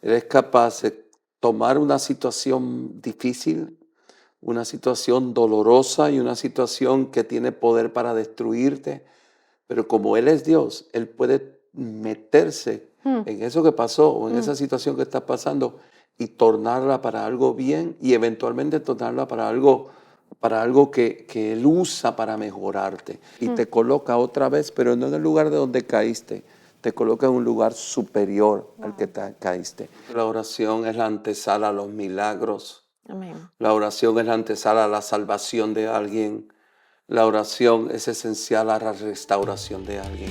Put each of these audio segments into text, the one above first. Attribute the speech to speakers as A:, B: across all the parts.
A: Él es capaz de tomar una situación difícil, una situación dolorosa y una situación que tiene poder para destruirte, pero como Él es Dios, Él puede meterse
B: Mm,
A: en eso que pasó o en
B: mm,
A: esa situación que está pasando y tornarla para algo bien y eventualmente tornarla para algo que Él usa para mejorarte y
B: mm.
A: te coloca otra vez, pero no en el lugar de donde caíste, te coloca en un lugar superior al que
B: Wow.
A: caíste. La oración es la antesala a los milagros.
B: Amén.
A: La oración es la antesala a la salvación de alguien. La oración es esencial a la restauración de alguien.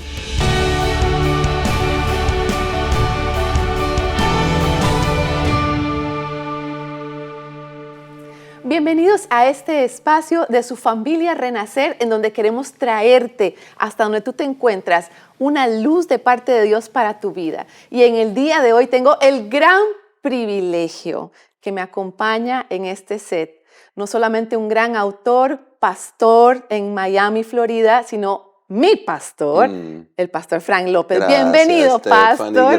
B: Bienvenidos a este espacio de su familia Renacer, en donde queremos traerte hasta donde tú te encuentras una luz de parte de Dios para tu vida. Y en el día de hoy tengo el gran privilegio que me acompaña en este set. No solamente un gran autor, pastor en Miami, Florida, sino mi pastor,
A: Mm,
B: el pastor Frank López.
A: Gracias,
B: Bienvenido,
A: Stephanie.
B: pastor.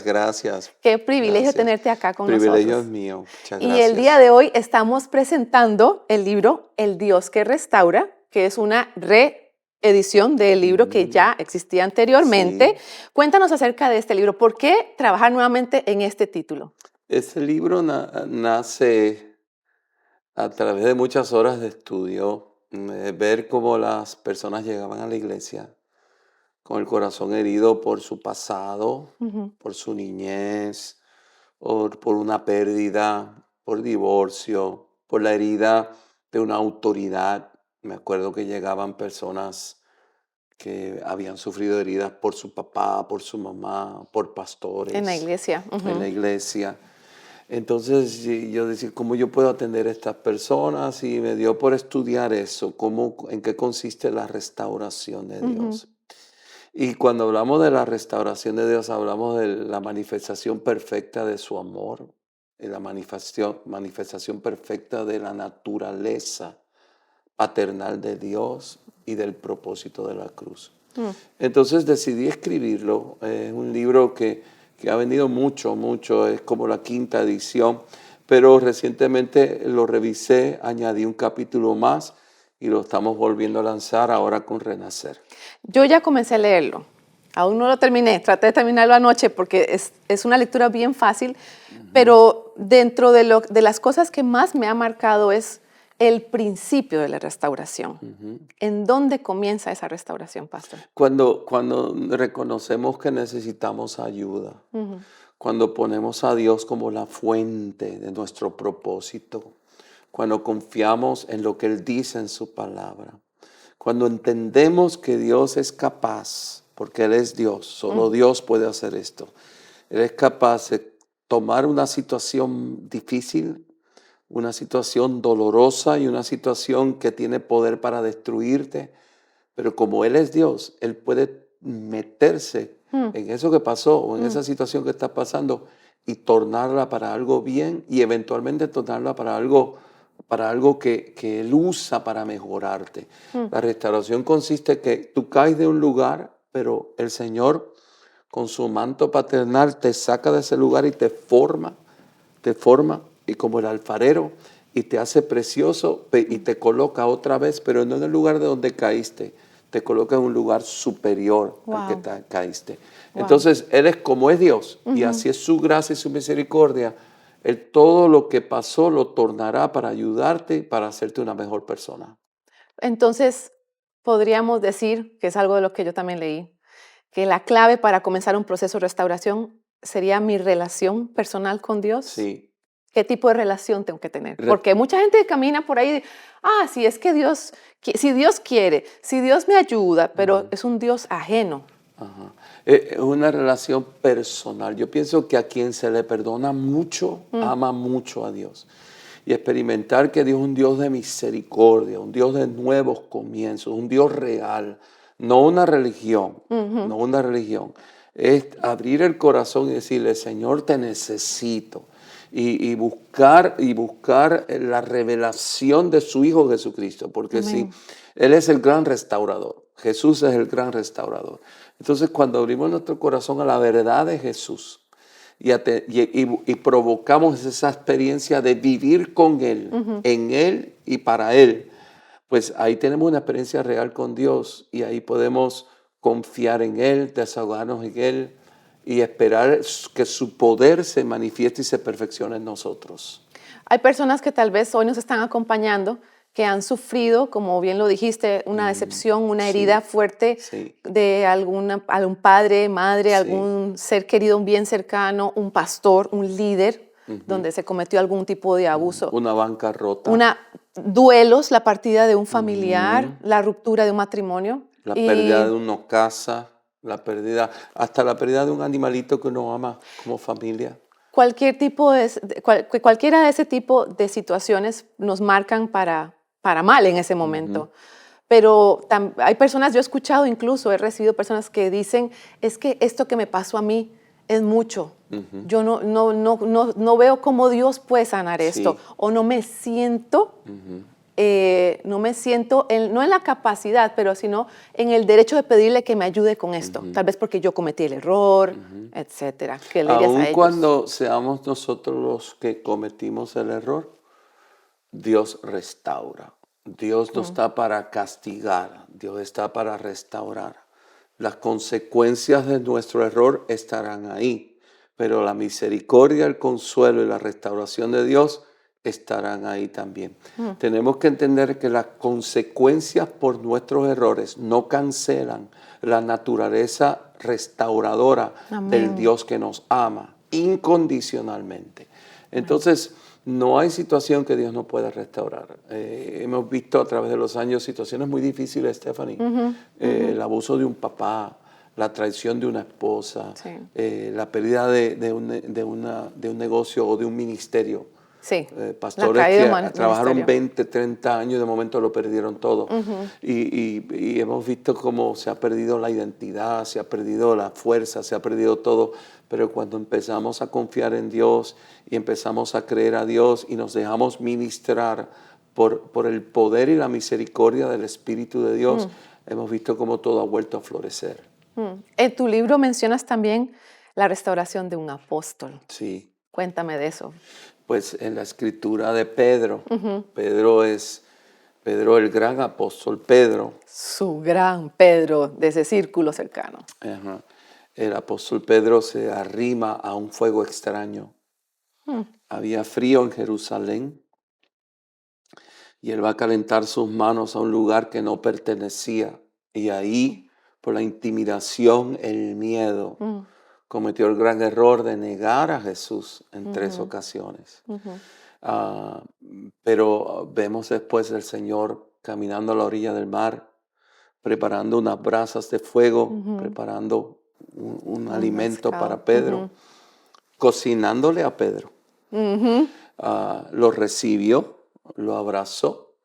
A: Gracias.
B: Qué privilegio
A: Gracias.
B: tenerte acá con
A: Privilegio es
B: nosotros.
A: mío. Muchas
B: Y el día
A: gracias.
B: de hoy estamos presentando el libro El Dios que Restaura, que es una reedición del libro que
A: Mm,
B: ya existía anteriormente.
A: sí.
B: Cuéntanos acerca de este libro. ¿Por qué trabajar nuevamente en este título?
A: Este libro nace a través de muchas horas de estudio, ver cómo las personas llegaban a la iglesia con el corazón herido por su pasado,
B: Ujú.
A: por su niñez, o por una pérdida, por divorcio, por la herida de una autoridad. Me acuerdo que llegaban personas que habían sufrido heridas por su papá, por su mamá, por
B: En la
A: pastores
B: iglesia.
A: en la
B: Ujú.
A: iglesia. Entonces yo decía, ¿cómo yo puedo atender a estas personas? Y me dio por estudiar eso, en qué consiste la restauración de
B: Ujú.
A: Dios. Y cuando hablamos de la restauración de Dios, hablamos de la manifestación perfecta de su amor, y la manifestación perfecta de la naturaleza paternal de Dios y del propósito de la cruz.
B: Mm.
A: Entonces decidí escribirlo. Es un libro que ha vendido mucho, es como la quinta edición, pero recientemente lo revisé, añadí un capítulo más y lo estamos volviendo a lanzar ahora con Renacer.
B: Yo ya comencé a leerlo. Aún no lo terminé. Traté de terminarlo anoche porque es una lectura bien fácil,
A: Ujú,
B: pero dentro de las cosas que más me ha marcado es el principio de la restauración.
A: ujú.
B: ¿En dónde comienza esa restauración, pastor?
A: Cuando reconocemos que necesitamos ayuda,
B: Ujú.
A: cuando ponemos a Dios como la fuente de nuestro propósito, cuando confiamos en lo que Él dice en su palabra, cuando entendemos que Dios es capaz, porque Él es Dios, solo
B: Ujú.
A: Dios puede hacer esto. Él es capaz de tomar una situación difícil, una situación dolorosa y una situación que tiene poder para destruirte, pero como Él es Dios, Él puede meterse
B: Mm,
A: en eso que pasó o en
B: mm,
A: esa situación que está pasando y tornarla para algo bien y eventualmente tornarla para algo que Él usa para mejorarte.
B: mm.
A: La restauración consiste en que tú caes de un lugar, pero el Señor con su manto paternal te saca de ese lugar y te forma y como el alfarero y te hace precioso y te coloca otra vez, pero no en el lugar de donde caíste, te coloca en un lugar superior al que
B: Wow,
A: caíste.
B: wow.
A: Entonces, Él es como es Dios y
B: Ujú.
A: así es su gracia y su misericordia. Él todo lo que pasó lo tornará para ayudarte y para hacerte una mejor persona.
B: Entonces, podríamos decir, que es algo de lo que yo también leí, que la clave para comenzar un proceso de restauración sería mi relación personal con Dios.
A: Sí.
B: ¿Qué tipo de relación tengo que tener?
A: Re-
B: Porque mucha gente camina por ahí, si es que Dios, si Dios quiere, si Dios me ayuda, pero
A: Ujú.
B: es un Dios ajeno.
A: Ajá. Es una relación personal. Yo pienso que a quien se le perdona mucho,
B: Mm,
A: ama mucho a Dios. Y experimentar que Dios es un Dios de misericordia, un Dios de nuevos comienzos, un Dios real, no una religión,
B: ujú.
A: no una religión. Es abrir el corazón y decirle, Señor, te necesito. Y buscar la revelación de su Hijo Jesucristo, porque sí,
B: Amén.
A: Él es el gran restaurador. Jesús es el gran restaurador. Entonces, cuando abrimos nuestro corazón a la verdad de Jesús, y provocamos esa experiencia de vivir con Él, en Él y para Él, pues ahí tenemos una experiencia real con Dios y ahí podemos confiar en Él, desahogarnos en Él y esperar que su poder se manifieste y se perfeccione en nosotros.
B: Hay personas que tal vez hoy nos están acompañando que han sufrido, como bien lo dijiste, una decepción, una herida fuerte de algún padre, madre, algún ser querido, un bien cercano, un pastor, un líder, donde se cometió algún tipo de abuso.
A: Una bancarrota.
B: Duelos, la partida de un familiar, la ruptura de un matrimonio.
A: La pérdida de una casa, hasta la pérdida de un animalito que uno ama como familia.
B: Cualquiera de ese tipo de situaciones nos marcan para mal en ese momento. Pero hay personas, yo he escuchado incluso, he recibido personas que dicen, es que esto que me pasó a mí es mucho. Yo no veo cómo Dios puede sanar esto. O no me siento, no en la capacidad, pero sino en el derecho de pedirle que me ayude con esto. Tal vez porque yo cometí el error, etcétera. ¿Qué le dirías a ellos?
A: Aun cuando seamos nosotros los que cometimos el error, Dios restaura. Dios no está para castigar, Dios está para restaurar. Las consecuencias de nuestro error estarán ahí, pero la misericordia, el consuelo y la restauración de Dios estarán ahí también. Tenemos que entender que las consecuencias por nuestros errores no cancelan la naturaleza restauradora del Dios que nos ama incondicionalmente. Entonces, no hay situación que Dios no pueda restaurar. Hemos visto a través de los años situaciones muy difíciles, Stephanie. El abuso de un papá, la traición de una esposa, la pérdida de un negocio o de un ministerio. Pastores que trabajaron 20, 30 años y de momento lo perdieron todo. Y hemos visto cómo se ha perdido la identidad, se ha perdido la fuerza, se ha perdido todo. Pero cuando empezamos a confiar en Dios y empezamos a creer a Dios y nos dejamos ministrar por el poder y la misericordia del Espíritu de Dios, hemos visto cómo todo ha vuelto a florecer.
B: En tu libro mencionas también la restauración de un apóstol.
A: Sí.
B: Cuéntame de eso.
A: Pues en la escritura de Pedro, Pedro, el gran apóstol Pedro.
B: Su gran Pedro de ese círculo cercano.
A: El apóstol Pedro se arrima a un fuego extraño. Había frío en Jerusalén y él va a calentar sus manos a un lugar que no pertenecía. Y ahí, por la intimidación, el miedo, cometió el gran error de negar a Jesús en 3 ocasiones. Pero vemos después al Señor caminando a la orilla del mar, preparando unas brasas de fuego, preparando un alimento para Pedro, cocinándole a Pedro. Lo recibió, lo abrazó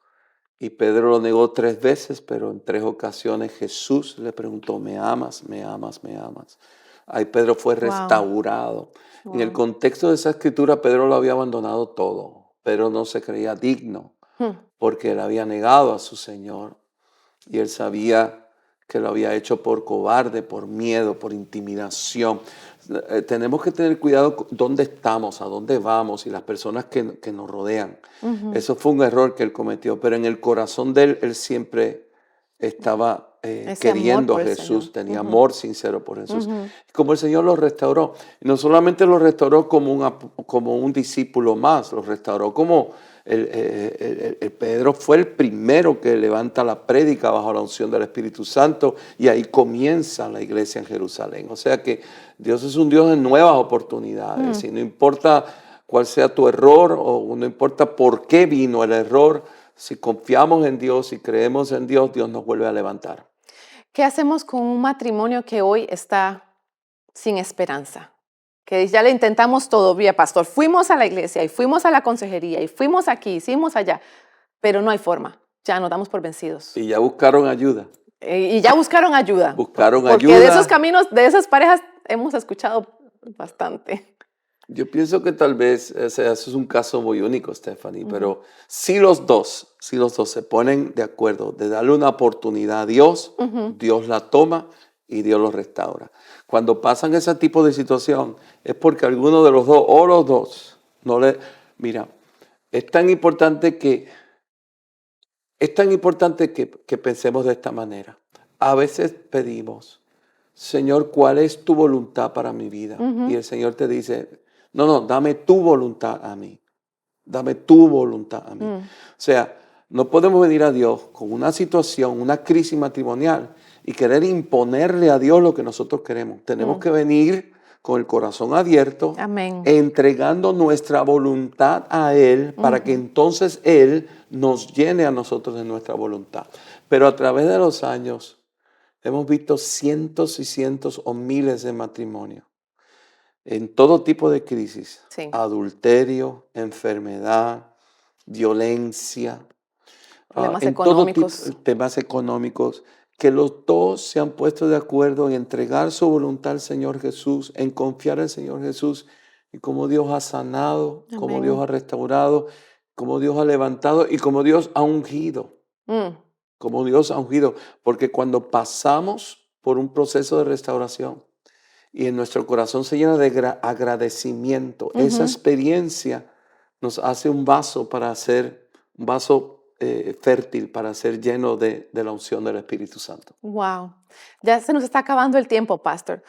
A: y Pedro lo negó 3 veces, pero en 3 ocasiones Jesús le preguntó, ¿me amas, me amas, me amas? Ahí Pedro fue restaurado. En el contexto de esa escritura, Pedro lo había abandonado todo. Pedro no se creía digno porque él había negado a su Señor y él sabía que lo había hecho por cobarde, por miedo, por intimidación. Tenemos que tener cuidado dónde estamos, a dónde vamos y las personas que nos rodean. Eso fue un error que él cometió, pero en el corazón de él, él siempre estaba queriendo a Jesús, tenía amor sincero por Jesús. Como el Señor lo restauró, y no solamente lo restauró como un discípulo más, lo restauró como el Pedro fue el primero que levanta la prédica bajo la unción del Espíritu Santo y ahí comienza la iglesia en Jerusalén. O sea que Dios es un Dios de nuevas oportunidades y no importa cuál sea tu error o no importa por qué vino el error, si confiamos en Dios y creemos en Dios, Dios nos vuelve a levantar.
B: ¿Qué hacemos con un matrimonio que hoy está sin esperanza? Que ya le intentamos todo, bien, pastor, fuimos a la iglesia y fuimos a la consejería y fuimos aquí, hicimos allá, pero no hay forma, ya nos damos por vencidos.
A: Y ya buscaron ayuda.
B: Y ya buscaron ayuda.
A: Buscaron
B: porque
A: ayuda.
B: De esos caminos, de esas parejas, hemos escuchado bastante.
A: Yo pienso que tal vez eso es un caso muy único, Stephanie, pero si los dos se ponen de acuerdo de darle una oportunidad a Dios, Dios la toma y Dios lo restaura. Cuando pasan ese tipo de situación es porque alguno de los dos o los dos no le... Mira, es tan importante que pensemos de esta manera. A veces pedimos, Señor, ¿cuál es tu voluntad para mi vida? Y el Señor te dice, no, dame tu voluntad a mí. Dame tu voluntad a mí. O sea, no podemos venir a Dios con una situación, una crisis matrimonial y querer imponerle a Dios lo que nosotros queremos. Tenemos que venir con el corazón abierto,
B: Amén.
A: entregando nuestra voluntad a Él para que entonces Él nos llene a nosotros de nuestra voluntad. Pero a través de los años hemos visto cientos y cientos o miles de matrimonios en todo tipo de crisis,
B: Sí.
A: adulterio, enfermedad, violencia,
B: Problemas
A: en todo tipo
B: económicos.
A: de temas económicos, que los dos se han puesto de acuerdo en entregar su voluntad al Señor Jesús, en confiar en el Señor Jesús, y cómo Dios ha sanado, cómo
B: Amén.
A: Dios ha restaurado, cómo Dios ha levantado y cómo Dios ha ungido. Como Dios ha ungido, porque cuando pasamos por un proceso de restauración y en nuestro corazón se llena de agradecimiento, esa experiencia nos hace un vaso para hacer, un vaso fértil para ser lleno de la unción del Espíritu Santo.
B: Wow. Ya se nos está acabando el tiempo, Pastor.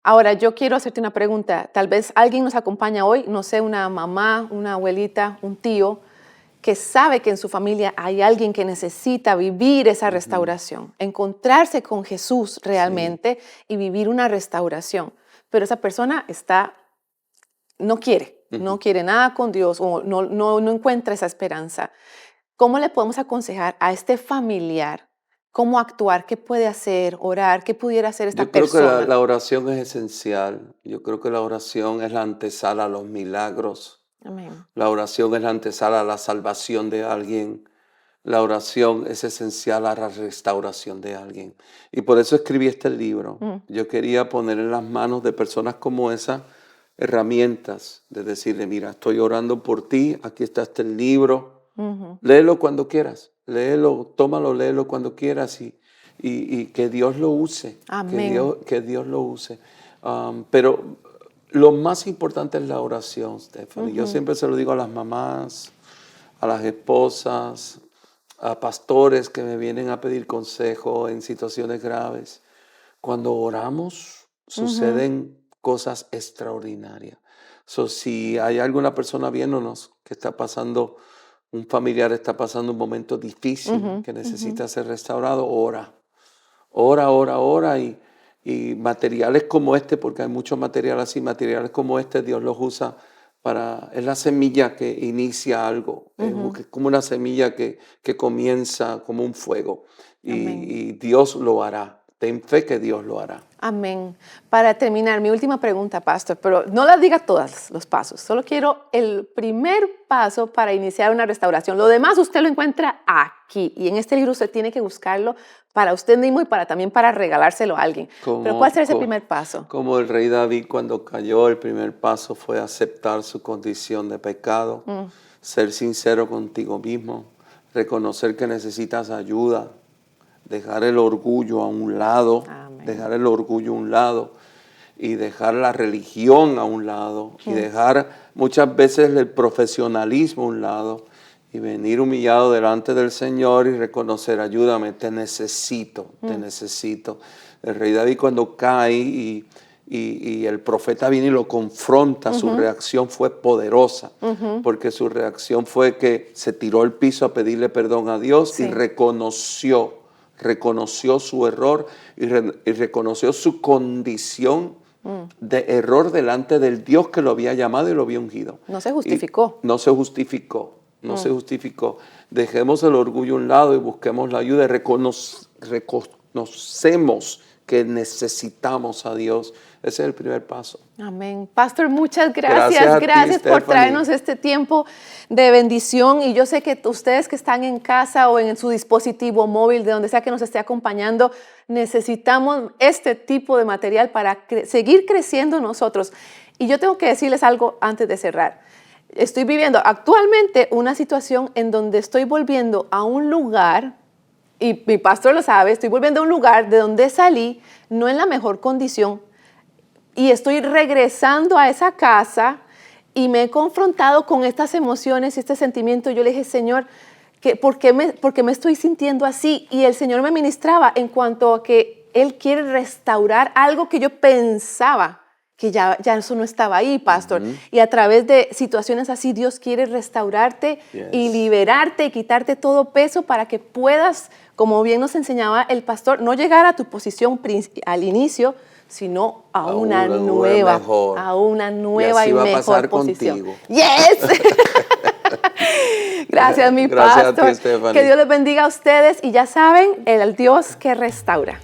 B: Ahora, yo quiero hacerte una pregunta. Tal vez alguien nos acompaña hoy, no sé, una mamá, una abuelita, un tío, que sabe que en su familia hay alguien que necesita vivir esa restauración, encontrarse con Jesús realmente y vivir una restauración. Pero esa persona no quiere nada con Dios o no encuentra esa esperanza. ¿Cómo le podemos aconsejar a este familiar cómo actuar, qué puede hacer, orar, qué pudiera hacer esta
A: Yo creo que
B: persona?
A: la oración es esencial. Yo creo que la oración es la antesala a los milagros.
B: Amén.
A: La oración es la antesala a la salvación de alguien. La oración es esencial a la restauración de alguien. Y por eso escribí este libro. Yo quería poner en las manos de personas como esa herramientas de decirle, mira, estoy orando por ti, aquí está este libro. Léelo cuando quieras, léelo, tómalo, léelo cuando quieras y que Dios lo use.
B: Amén.
A: Que Dios lo use. Pero lo más importante es la oración, Stephanie. Yo siempre se lo digo a las mamás, a las esposas, a pastores que me vienen a pedir consejo en situaciones graves. Cuando oramos, suceden cosas extraordinarias. Si hay alguna persona viéndonos que está pasando, un familiar está pasando un momento difícil, que necesita ser restaurado, ora. Ora y materiales como este, porque hay mucho material así, materiales como este, Dios los usa es la semilla que inicia algo, es como una semilla que comienza como un fuego y Dios lo hará. Ten fe que Dios lo hará.
B: Amén. Para terminar, mi última pregunta, Pastor, pero no la diga todos los pasos, solo quiero el primer paso para iniciar una restauración. Lo demás usted lo encuentra aquí y en este libro usted tiene que buscarlo para usted mismo y también para regalárselo a alguien. Pero ¿cuál será ese primer paso?
A: Como el rey David cuando cayó, el primer paso fue aceptar su condición de pecado, ser sincero contigo mismo, reconocer que necesitas ayuda, dejar el orgullo a un lado, y dejar la religión a un lado y dejar muchas veces el profesionalismo a un lado y venir humillado delante del Señor y reconocer, ayúdame, te necesito. El rey David cuando cae y el profeta viene y lo confronta, su reacción fue poderosa, porque su reacción fue que se tiró al piso a pedirle perdón a Dios y reconoció su error y reconoció su condición de error delante del Dios que lo había llamado y lo había ungido.
B: No se justificó.
A: No se justificó. Dejemos el orgullo a un lado y busquemos la ayuda y reconocemos que necesitamos a Dios. Ese es el primer paso.
B: Amén. Pastor, muchas gracias. Gracias por traernos este tiempo de bendición. Y yo sé que ustedes que están en casa o en su dispositivo móvil, de donde sea que nos esté acompañando, necesitamos este tipo de material para seguir creciendo nosotros. Y yo tengo que decirles algo antes de cerrar. Estoy viviendo actualmente una situación en donde estoy volviendo a un lugar y mi pastor lo sabe, estoy volviendo a un lugar de donde salí, no en la mejor condición, y estoy regresando a esa casa y me he confrontado con estas emociones y este sentimiento. Yo le dije, Señor, ¿por qué me estoy sintiendo así? Y el Señor me ministraba en cuanto a que Él quiere restaurar algo que yo pensaba que ya eso no estaba ahí, pastor. Y a través de situaciones así, Dios quiere restaurarte y liberarte y quitarte todo peso para que puedas, como bien nos enseñaba el pastor, no llegar a tu posición al inicio, sino a una nueva
A: mejor.
B: A una nueva y
A: va a
B: mejor
A: pasar
B: posición.
A: Contigo.
B: ¡Yes! Gracias, mi
A: Gracias
B: pastor.
A: a ti, Stephanie.
B: Que Dios les bendiga a ustedes y ya saben, el Dios que restaura.